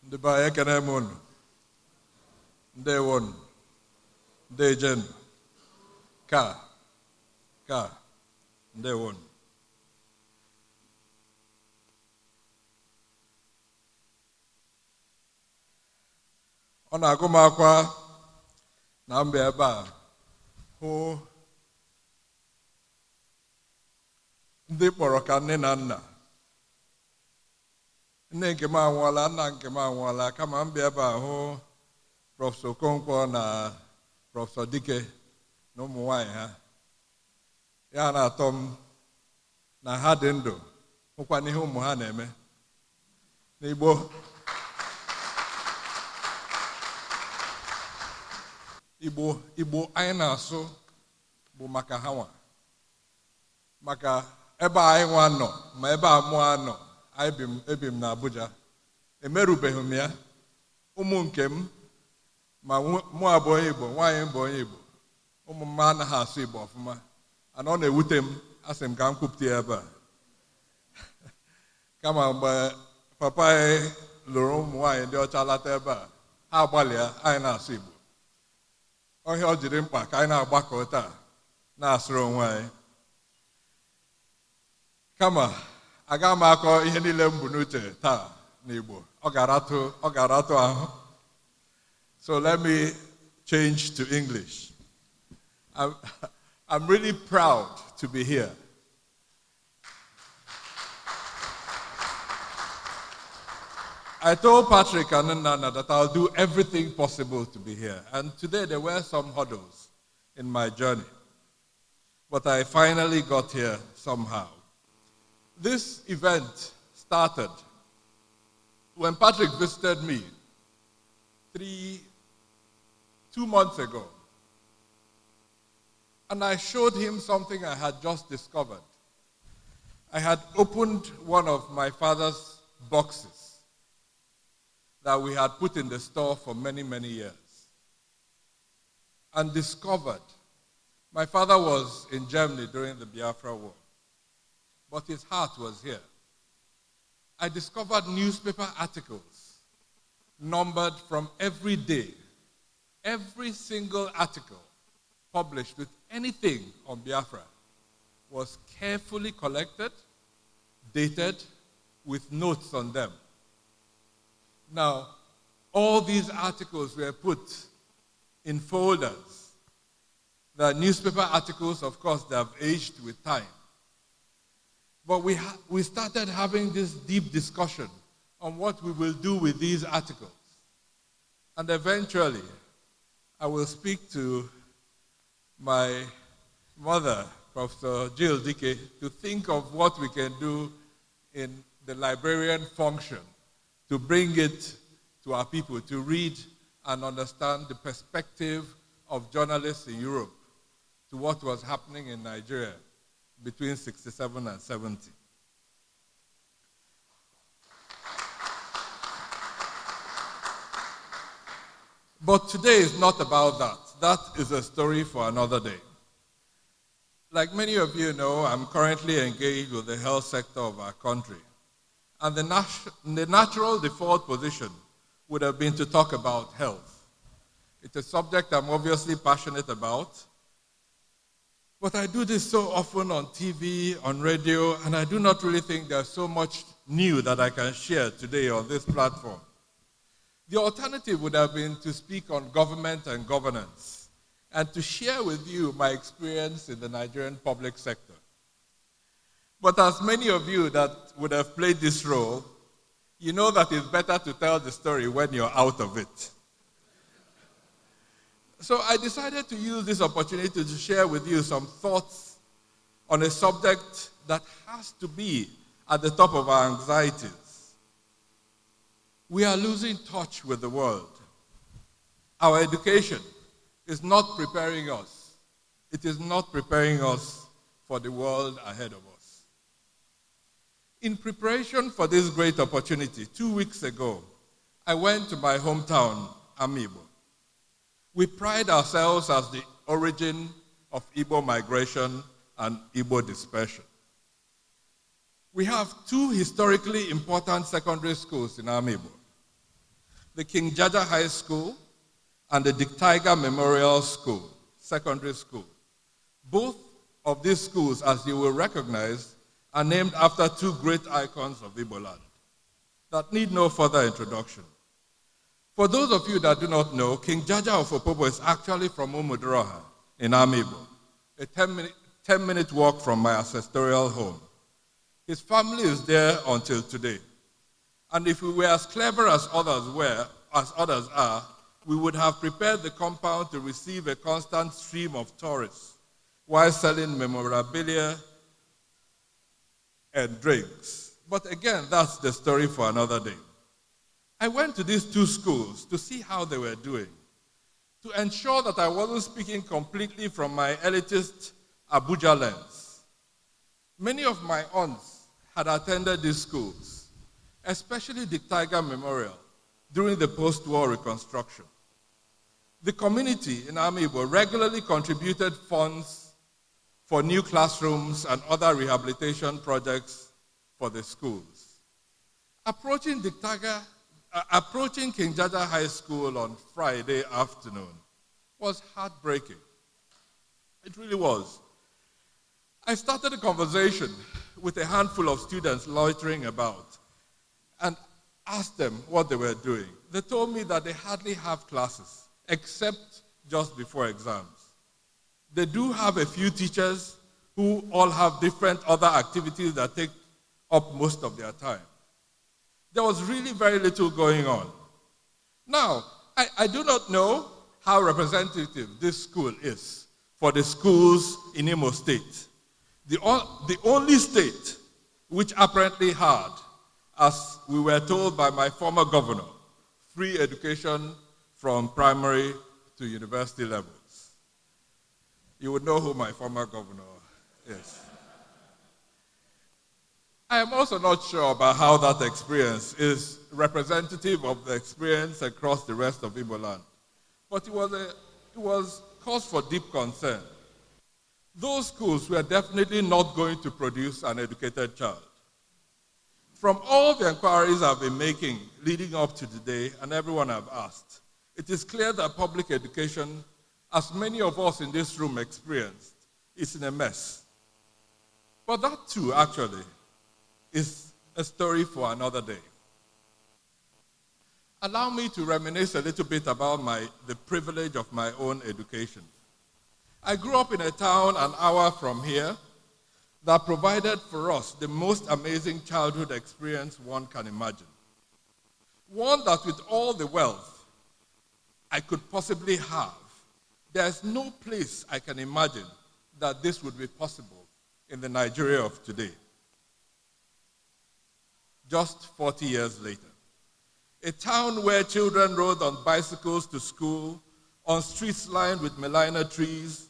Ndị be anyị ekene m unu. Ndewonu. Ndejen. Ka. Ndewonu. Ọ na-agụ m akwa na mba ebe a hụ ndị kpọrọ ka nne na nna. Nne nke m anwụọla, nna nke m anwụọla, kama m bịa ebe a hụ Prọfesọ Okonkwo na Prọfesọ Dike na ụmụ nwanyị ha. Ya na-atọ m na ha dị ndụ, hụkwa n'ihe ụmụ ha na-eme. N'Igbo anyị na-asụ bụ maka ha nwa. Maka ebe anyị nwa nọ, ma ebe a mụọ nọ, ebi m na Abuja. Emerubeghị m ya. Ụmụ nke m, ma mụ abụ onye Igbo, nwaanyị m bụ onye Igbo. Ụmụ m anaghị asụ Igbo ọfụma. Ana ọ na-ewute m, asị m ka m kwupụta ya ebe a. Kama mgbe papa anyị lụrụ ụmụ nwaanyị ndị ọcha lata ebe a, ha agbalịa anyị na-asụ Igbo. Ọhịa ọ jiri mkpa ka anyị na-agbakọ taa na-asụrụ onwe anyị. Kama aga m akọ ihe niile m bụ n'uche taa n'Igbo. Ọ ga-aratụ ahụ. So let me change to English. I'm really proud to be here. I told Patrick and Nana that I'll do everything possible to be here. And today there were some hurdles in my journey. But I finally got here somehow. This event started when Patrick visited me 2 months ago. And I showed him something I had just discovered. I had opened one of my father's boxes that we had put in the store for many, many years, and discovered my father was in Germany during the Biafra War, but his heart was here. I discovered newspaper articles numbered from every day. Every single article published with anything on Biafra was carefully collected, dated, with notes on them. Now, all these articles were put in folders. The newspaper articles, of course, they have aged with time. But we started having this deep discussion on what we will do with these articles. And eventually, I will speak to my mother, Professor Jill Dike, to think of what we can do in the librarian function to bring it to our people, to read and understand the perspective of journalists in Europe to what was happening in Nigeria between 67 and 70. But today is not about that. That is a story for another day. Like many of you know, I'm currently engaged with the health sector of our country. And the natural default position would have been to talk about health. It's a subject I'm obviously passionate about. But I do this so often on TV, on radio, and I do not really think there's so much new that I can share today on this platform. The alternative would have been to speak on government and governance and to share with you my experience in the Nigerian public sector. But as many of you that would have played this role, you know that it's better to tell the story when you're out of it. So I decided to use this opportunity to share with you some thoughts on a subject that has to be at the top of our anxieties. We are losing touch with the world. Our education is not preparing us. It is not preparing us for the world ahead of us. In preparation for this great opportunity, 2 weeks ago, I went to my hometown, Amibo. We pride ourselves as the origin of Igbo migration and Igbo dispersion. We have 2 historically important secondary schools in Amibo. the King Jaja High School, and the Diktaiga Memorial School, secondary school. Both of these schools, as you will recognize, are named after two great icons of Igbo land that need no further introduction. For those of you that do not know, King Jaja of Opobo is actually from Umudroha in Amibo, a 10-minute walk from my ancestral home. His family is there until today. And if we were as clever as others are, we would have prepared the compound to receive a constant stream of tourists while selling memorabilia and drinks. But again, that's the story for another day. I went to these two schools to see how they were doing, to ensure that I wasn't speaking completely from my elitist Abuja lens. Many of my aunts had attended these schools, especially the Tiger Memorial, during the post-war reconstruction. The community in Amibo regularly contributed funds for new classrooms and other rehabilitation projects for the schools. Approaching King Jaja High School on Friday afternoon was heartbreaking. It really was. I started a conversation with a handful of students loitering about and asked them what they were doing. They told me that they hardly have classes, except just before exams. They do have a few teachers who all have different other activities that take up most of their time. There was really very little going on. Now, I do not know how representative this school is for the schools in Imo State. The only state which apparently had, as we were told by my former governor, free education from primary to university levels. You would know who my former governor is. I am also not sure about how that experience is representative of the experience across the rest of Igbo land, but it was cause for deep concern. Those schools were definitely not going to produce an educated child. From all the inquiries I've been making leading up to today, and everyone I've asked, it is clear that public education, as many of us in this room experienced, is in a mess. But that too, actually, is a story for another day. Allow me to reminisce a little bit about the privilege of my own education. I grew up in a town an hour from here that provided for us the most amazing childhood experience one can imagine. One that with all the wealth I could possibly have, there's no place I can imagine that this would be possible in the Nigeria of today. Just 40 years later. A town where children rode on bicycles to school, on streets lined with melina trees,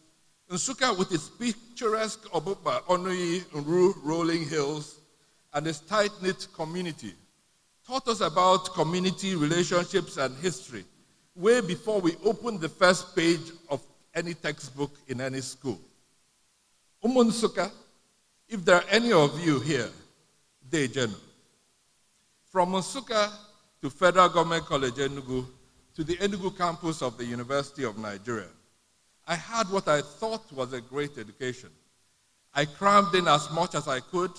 Nsukka with its picturesque Obuba, Onui, Nru rolling hills, and its tight-knit community, taught us about community relationships and history way before we opened the first page of any textbook in any school. Nsukka, if there are any of you here, they genu. From Nsukka to Federal Government College Enugu to the Enugu campus of the University of Nigeria, I had what I thought was a great education. I crammed in as much as I could,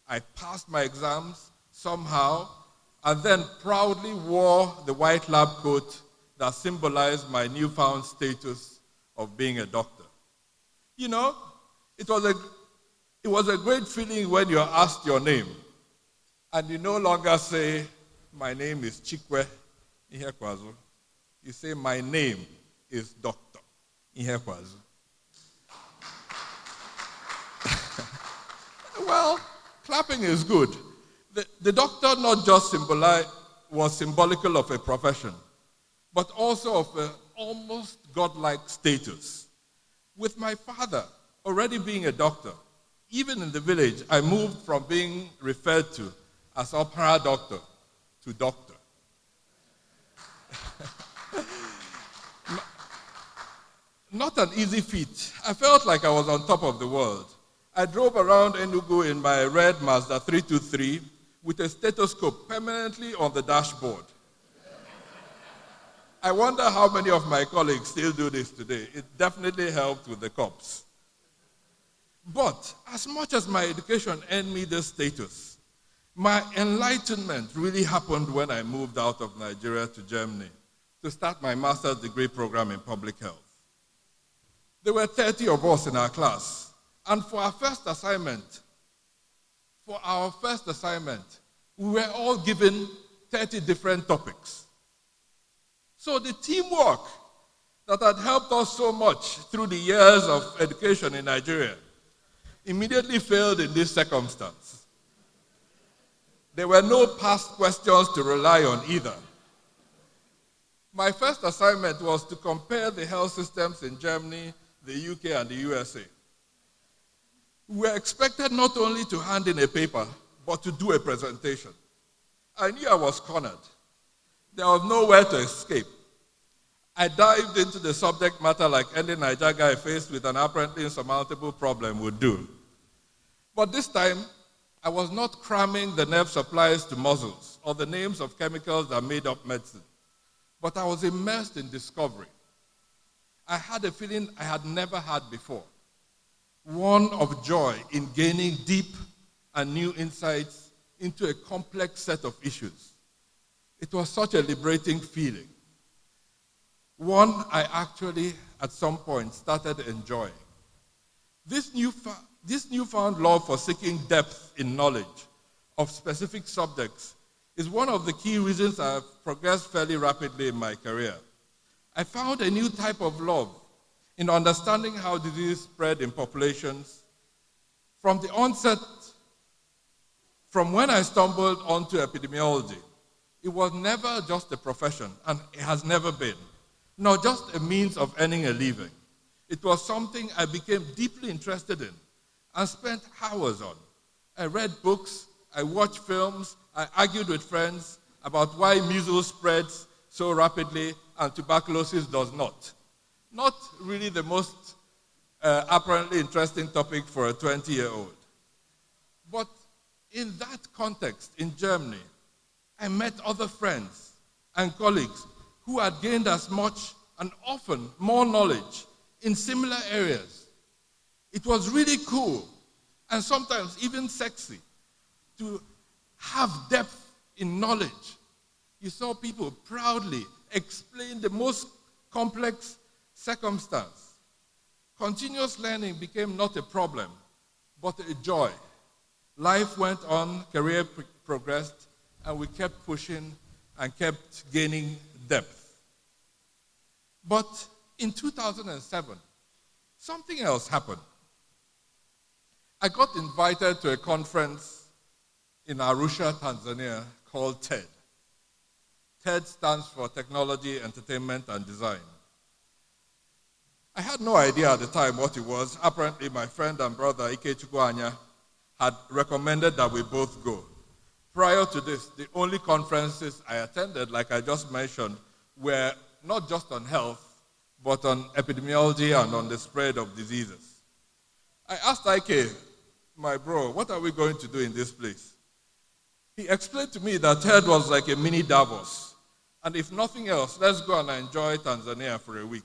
I passed my exams somehow, and then proudly wore the white lab coat that symbolized my newfound status of being a doctor. You know, it was a great feeling when you're asked your name, and you no longer say, my name is CHIKWE IHEKWEAZU. You say, my name is Dr. IHEKWEAZU. Well, clapping is good. The doctor not just was symbolical of a profession, but also of an almost godlike status. With my father already being a doctor, even in the village, I moved from being referred to as opera doctor to doctor. Not an easy feat. I felt like I was on top of the world. I drove around Enugu in my red Mazda 323 with a stethoscope permanently on the dashboard. I wonder how many of my colleagues still do this today. It definitely helped with the cops. But as much as my education earned me this status, my enlightenment really happened when I moved out of Nigeria to Germany to start my master's degree program in public health. There were 30 of us in our class, and for our first assignment, we were all given 30 different topics. So the teamwork that had helped us so much through the years of education in Nigeria immediately failed in this circumstance. There were no past questions to rely on either. My first assignment was to compare the health systems in Germany, the UK, and the USA. We were expected not only to hand in a paper, but to do a presentation. I knew I was cornered. There was nowhere to escape. I dived into the subject matter like any Niger guy faced with an apparently insurmountable problem would do. But this time, I was not cramming the nerve supplies to muscles or the names of chemicals that made up medicine, but I was immersed in discovery. I had a feeling I had never had before, one of joy in gaining deep and new insights into a complex set of issues. It was such a liberating feeling, one I actually, at some point, started enjoying. This newfound love for seeking depth in knowledge of specific subjects is one of the key reasons I have progressed fairly rapidly in my career. I found a new type of love in understanding how disease spread in populations. From the onset, from when I stumbled onto epidemiology, it was never just a profession, and it has never been, nor just a means of earning a living. It was something I became deeply interested in and spent hours on. I read books, I watched films, I argued with friends about why measles spreads so rapidly and tuberculosis does not. Not really the most apparently interesting topic for a 20-year-old. But in that context, in Germany, I met other friends and colleagues who had gained as much and often more knowledge in similar areas. It was really cool and sometimes even sexy to have depth in knowledge. You saw people proudly explain the most complex circumstance. Continuous learning became not a problem, but a joy. Life went on, career progressed, and we kept pushing and kept gaining depth. But in 2007, something else happened. I got invited to a conference in Arusha, Tanzania, called TED. TED stands for Technology, Entertainment, and Design. I had no idea at the time what it was. Apparently, my friend and brother, IHEKWEAZU, had recommended that we both go. Prior to this, the only conferences I attended, like I just mentioned, were not just on health, but on epidemiology and on the spread of diseases. I asked Ike, my bro, what are we going to do in this place? He explained to me that TED was like a mini Davos, and if nothing else, let's go and enjoy Tanzania for a week.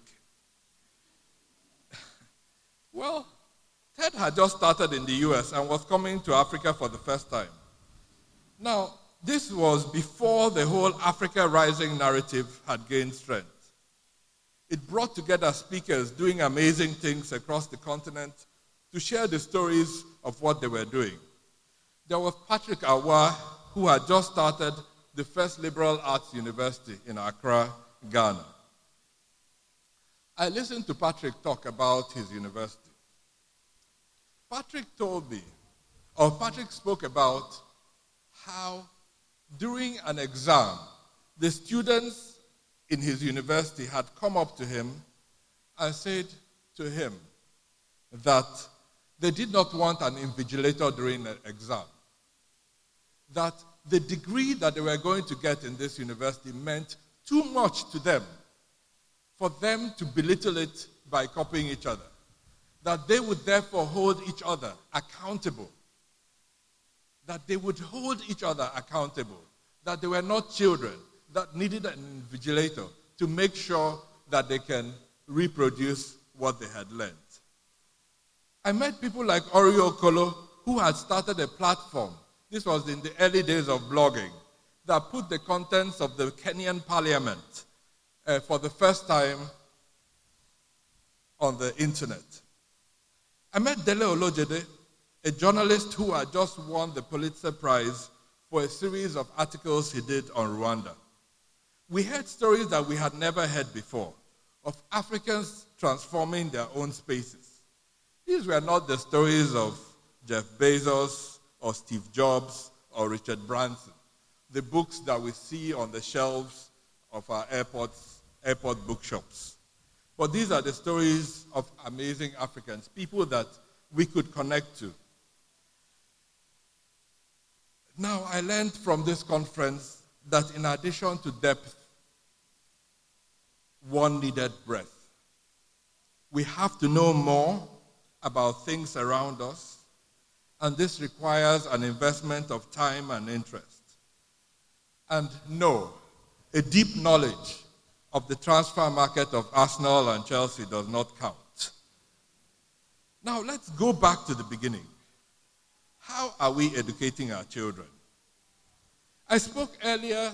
Well, TED had just started in the US and was coming to Africa for the first time. Now, this was before the whole Africa Rising narrative had gained strength. It brought together speakers doing amazing things across the continent to share the stories of what they were doing. There was Patrick Awa, who had just started the first liberal arts university in Accra, Ghana. I listened to Patrick talk about his university. Patrick spoke about how during an exam, the students in his university had come up to him and said to him that they did not want an invigilator during the exam. That the degree that they were going to get in this university meant too much to them for them to belittle it by copying each other. That they would therefore hold each other accountable. That they would hold each other accountable. That they were not children that needed an invigilator to make sure that they can reproduce what they had learned. I met people like Orio Okolo, who had started a platform. This was in the early days of blogging, that put the contents of the Kenyan parliament for the first time on the internet. I met Dele Olojede, a journalist who had just won the Pulitzer Prize for a series of articles he did on Rwanda. We heard stories that we had never heard before of Africans transforming their own spaces. These were not the stories of Jeff Bezos or Steve Jobs or Richard Branson, the books that we see on the shelves of our airport bookshops. But these are the stories of amazing Africans, people that we could connect to. Now, I learned from this conference that in addition to depth, one needed breadth. We have to know more about things around us, and this requires an investment of time and interest. And no, a deep knowledge of the transfer market of Arsenal and Chelsea does not count. Now, let's go back to the beginning. How are we educating our children? I spoke earlier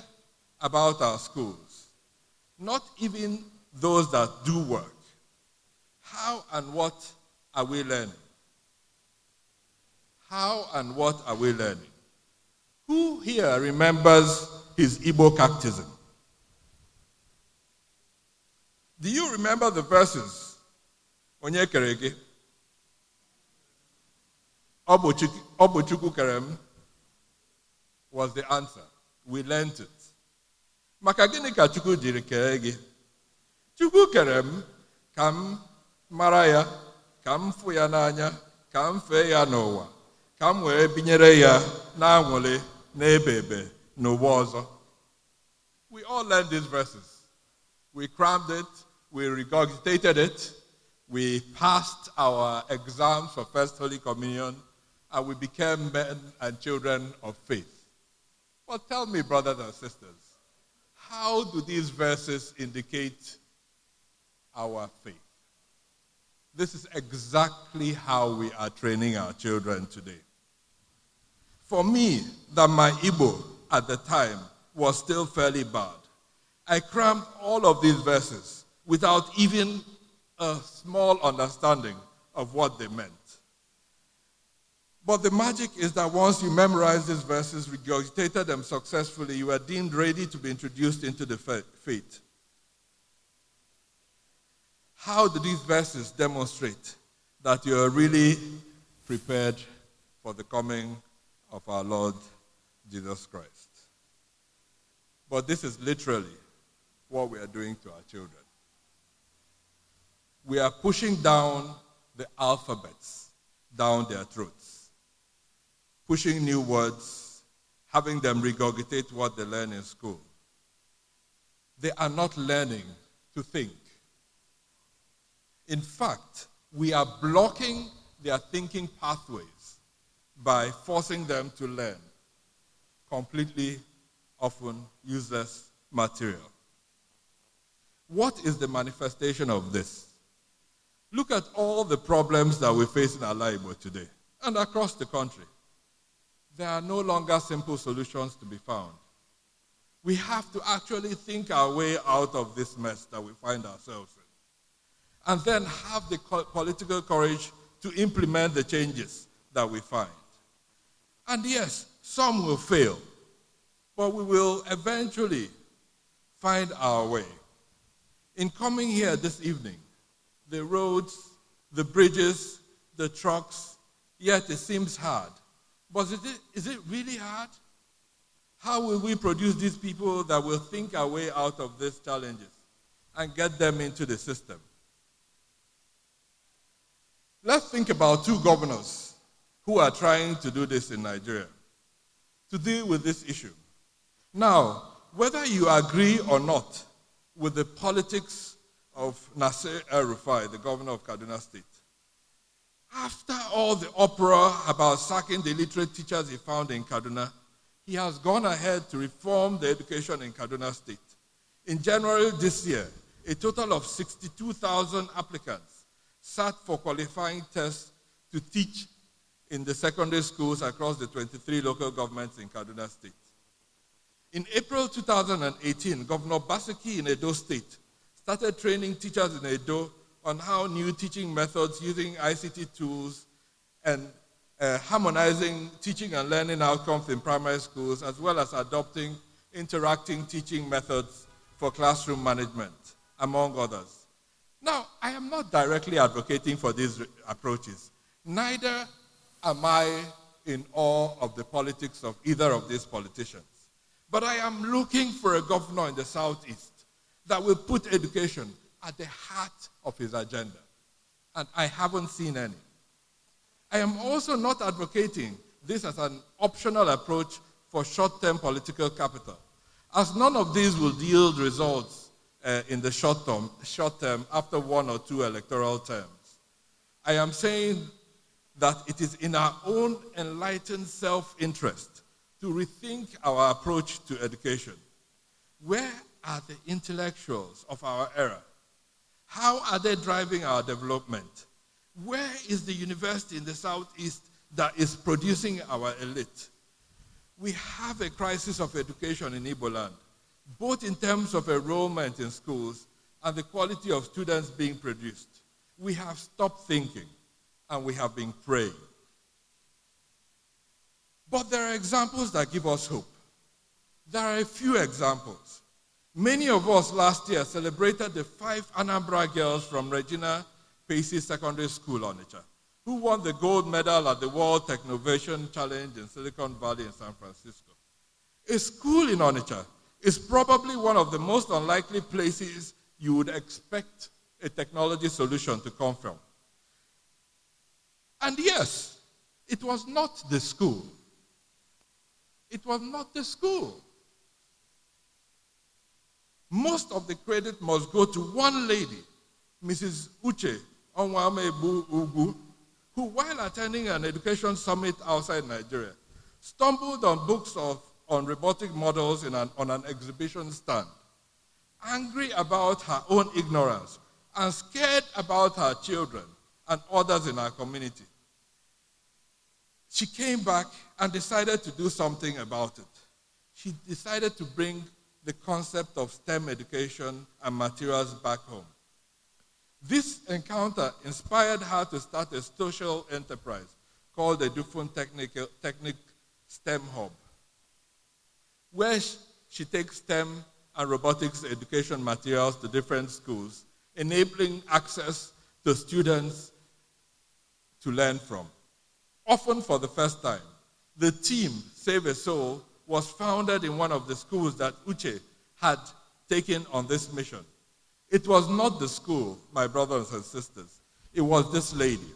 about our schools, not even those that do work. How and what are we learning? How and what are we learning? Who here remembers his Igbo catechism? Do you remember the verses? Onye kerege? Obuchukwu kerem was the answer. We learned it. Maka gịnị ka Chukwu jiri kee gị? Chukwu kerem ka m mara ya, ka m fụ ya n'anya, ka m fee ya n'ụwa, ka m wee binyere ya n'anwụlị n'ebebe n'ụwa ọzọ. We all learned these verses. We crammed it, we regurgitated it, we passed our exams for First Holy Communion, and we became men and children of faith. But tell me, brothers and sisters, how do these verses indicate our faith? This is exactly how we are training our children today. For me, that my Igbo at the time was still fairly bad, I crammed all of these verses without even a small understanding of what they meant. But the magic is that once you memorize these verses, regurgitated them successfully, you are deemed ready to be introduced into the faith. How do these verses demonstrate that you are really prepared for the coming of our Lord Jesus Christ? But this is literally what we are doing to our children. We are pushing down the alphabets down their throats, pushing new words, having them regurgitate what they learn in school. They are not learning to think. In fact, we are blocking their thinking pathways by forcing them to learn completely, often useless material. What is the manifestation of this? Look at all the problems that we face in Alaibo today and across the country. There are no longer simple solutions to be found. We have to actually think our way out of this mess that we find ourselves in, and then have the political courage to implement the changes that we find. And yes, some will fail, but we will eventually find our way. In coming here this evening, the roads, the bridges, the trucks, yet it seems hard. But is it really hard? How will we produce these people that will think our way out of these challenges and get them into the system? Let's think about two governors who are trying to do this in Nigeria, to deal with this issue. Now, whether you agree or not with the politics of Nasir El-Rufai, the governor of Kaduna State, after all the uproar about sacking the illiterate teachers he found in Kaduna, he has gone ahead to reform the education in Kaduna State. In January this year, a total of 62,000 applicants sat for qualifying tests to teach in the secondary schools across the 23 local governments in Kaduna State. In April 2018, Governor Basiki in Edo State started training teachers in Edo on how new teaching methods using ICT tools and harmonizing teaching and learning outcomes in primary schools, as well as adopting interacting teaching methods for classroom management, among others. Now, I am not directly advocating for these approaches. Neither am I in awe of the politics of either of these politicians. But I am looking for a governor in the Southeast that will put education at the heart of his agenda. And I haven't seen any. I am also not advocating this as an optional approach for short-term political capital, as none of these will yield results in the short term after 1 or 2 electoral terms. I am saying that it is in our own enlightened self-interest to rethink our approach to education. Where are the intellectuals of our era? How are they driving our development? Where is the university in the Southeast that is producing our elite? We have a crisis of education in Igbo land, both in terms of enrollment in schools and the quality of students being produced. We have stopped thinking, and we have been praying. But there are examples that give us hope. There are a few examples. Many of us last year celebrated the 5 Anambra girls from Regina Pace Secondary School, Onitsha, who won the gold medal at the World Technovation Challenge in Silicon Valley in San Francisco. A school in Onitsha is probably one of the most unlikely places you would expect a technology solution to come from. And yes, it was not the school. It was not the school. Most of the credit must go to one lady, Mrs. UCHE Onwamebu Ugu, who, while attending an education summit outside Nigeria, stumbled on books on robotic models on an exhibition stand, angry about her own ignorance and scared about her children and others in our community. She came back and decided to do something about it. She decided to bring the concept of STEM education and materials back home. This encounter inspired her to start a social enterprise called the Dufun Technic STEM Hub, where she takes STEM and robotics education materials to different schools, enabling access to students to learn from. Often for the first time, the team, Save a Soul, was founded in one of the schools that UCHE had taken on this mission. It was not the school, my brothers and sisters. It was this lady.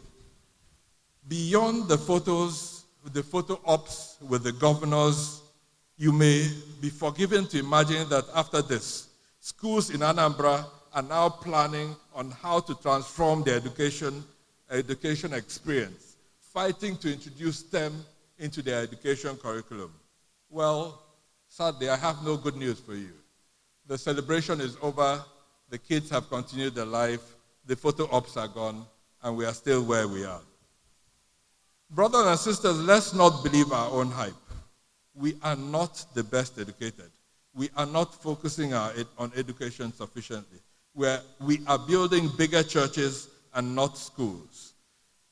Beyond the photos, the photo ops with the governors, you may be forgiven to imagine that after this, schools in Anambra are now planning on how to transform their education experience, fighting to introduce STEM into their education curriculum. Well, sadly, I have no good news for you. The celebration is over. The kids have continued their life. The photo ops are gone, and we are still where we are. Brothers and sisters, let's not believe our own hype. We are not the best educated. We are not focusing on education sufficiently. We are building bigger churches and not schools.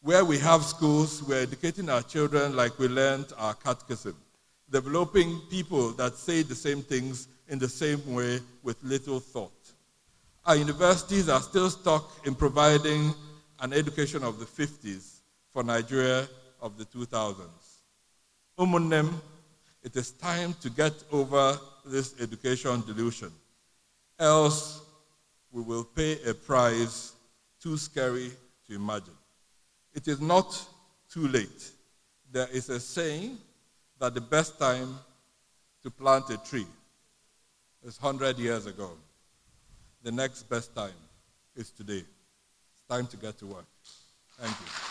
Where we have schools, we're educating our children like we learned our catechism, developing people that say the same things in the same way with little thought. Our universities are still stuck in providing an education of the 50s for Nigeria of the 2000s. Umunnem, it is time to get over this education delusion. Else, we will pay a price too scary to imagine. It is not too late. There is a saying that the best time to plant a tree is 100 years ago. The next best time is today. It's time to get to work. Thank you.